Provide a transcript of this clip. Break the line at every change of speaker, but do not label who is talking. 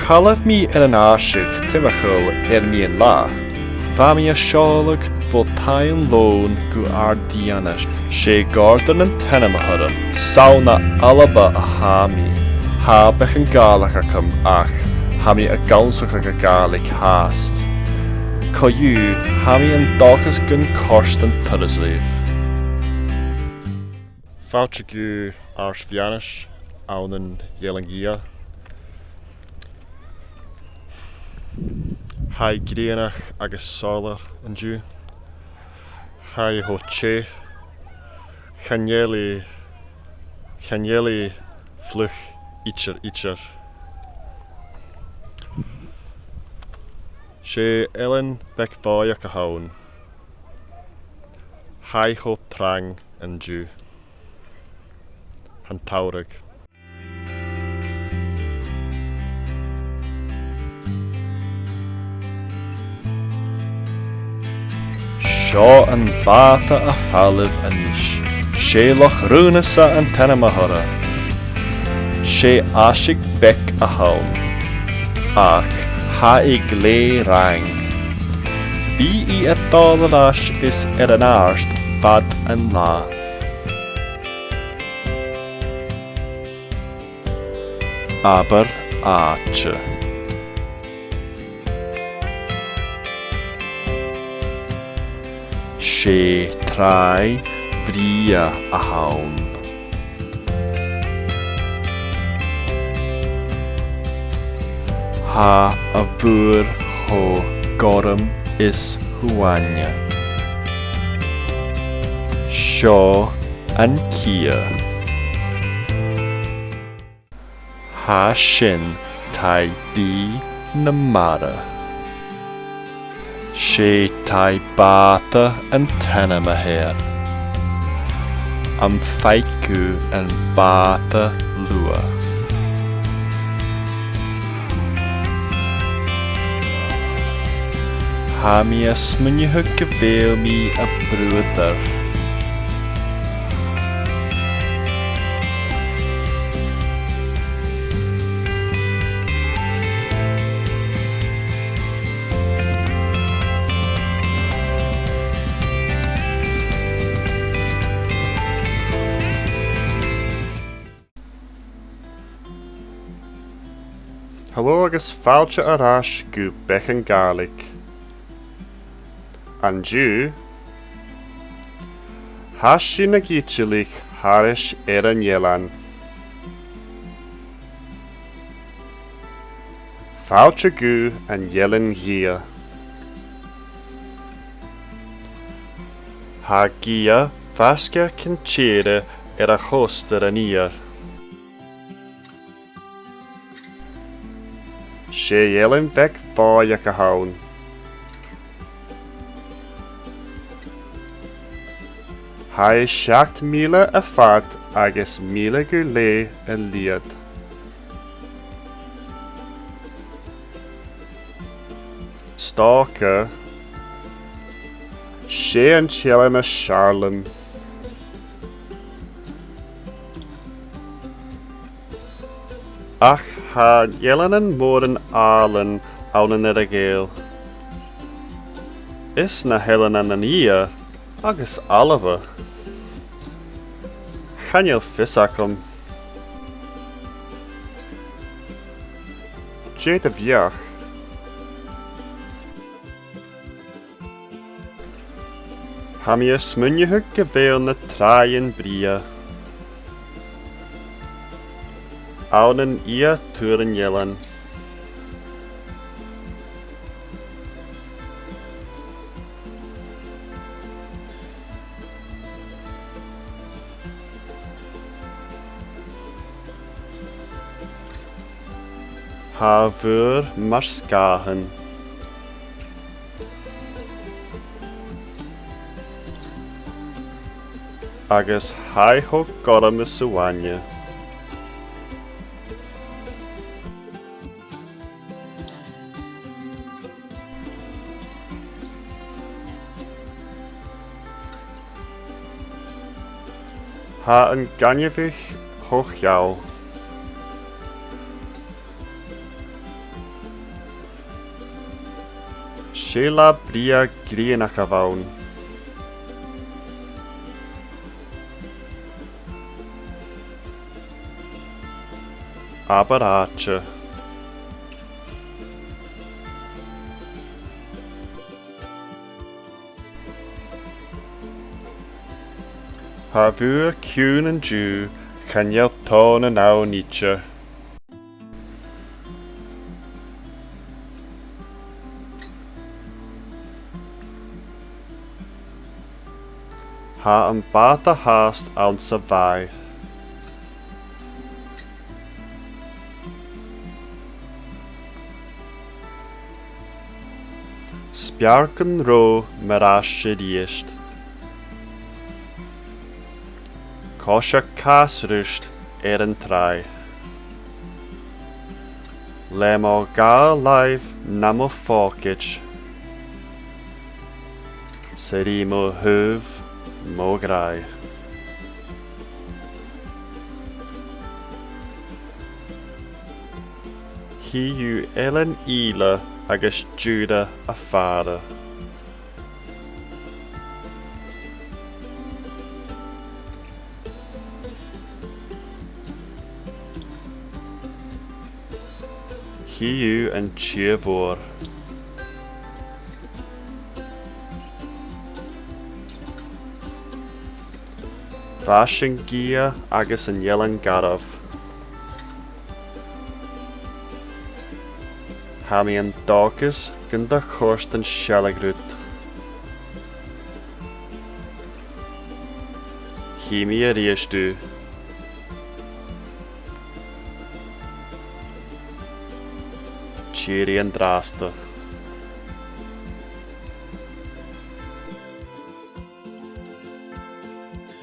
Calaf mi an arsych tyfachol mi yn la. Fa mi a siolwg fod tayinloan go Ardminish. She gordon yn tenam hyrym. Sauna alaba a hami. Ha bech yn Gaelic ac ach. Hami a gawnswch ag a Gaelic hast. Coyw hami yn dogus gyn corst yn tyryslif. Fawch ag ars fianish awn yn Isle of Gigha. Hai Grianach agus solar yn Jew. Hai ho che. Chanieli fluch itcher. She Ellen bec boy ac a hawn. Hai ho prang yn Jew. Han taurig. Seo an bata a falif anish. She loch runasa an tenamahara. She ashig bec a hawn. Ach ha ig le rang. Bi a dolalash is an arst bad an la. Aber ache. She trai bria a hawn. Ha a bwr ho gorym is hwanya. Sio an kia. Ha shin tai bi namara. She tai bata and tenama her. Am faiku and bata lua. Ha mi a smynjuhug gevel mi a brwydder. Hello agus fáilte arás go bechan Gaelic. An Jew, has sin na gítelich haris an Yelan. Fáilte go an Yelan Ghiogha. Ha Ghiogha fasca cincere a choster an iar. She Yelan bec boy ac a hawn. Hai 7,000 a fad agus 1,000 go le a liad. Stalker. She an Yelan a Charlem. Ach ha Yelan an mór an Arlan awn an Argyll. Is na Helen an an ia agus Oliver. Chanel fisacum. Jade a biach. Ha mi a smynjuhug gevel na traien bria. Awn an ia tuur an Yelan. Ha fwyr mar sgahan. Agus hai ho gorym y swania. Ha yn ganifich hoch iaw. Sheila bria grianach avaun. Abarache. Ha vuur kuun en ju, kan je tonen nou nietje. Ha een bata haast aan sa vai. Spjarken ro merasje riest. Kosha kasrust een trai. Lemo ga live namo fokich. Serimo huv mo grai. Hiu elen ila agus Juda a fada. Hiu en Chiavor. Vashin Gia agus en Yellen Garov. Hamian Dawkes gunda Korsten Shalagrut. Himia Riestu. Chiri en Drasta.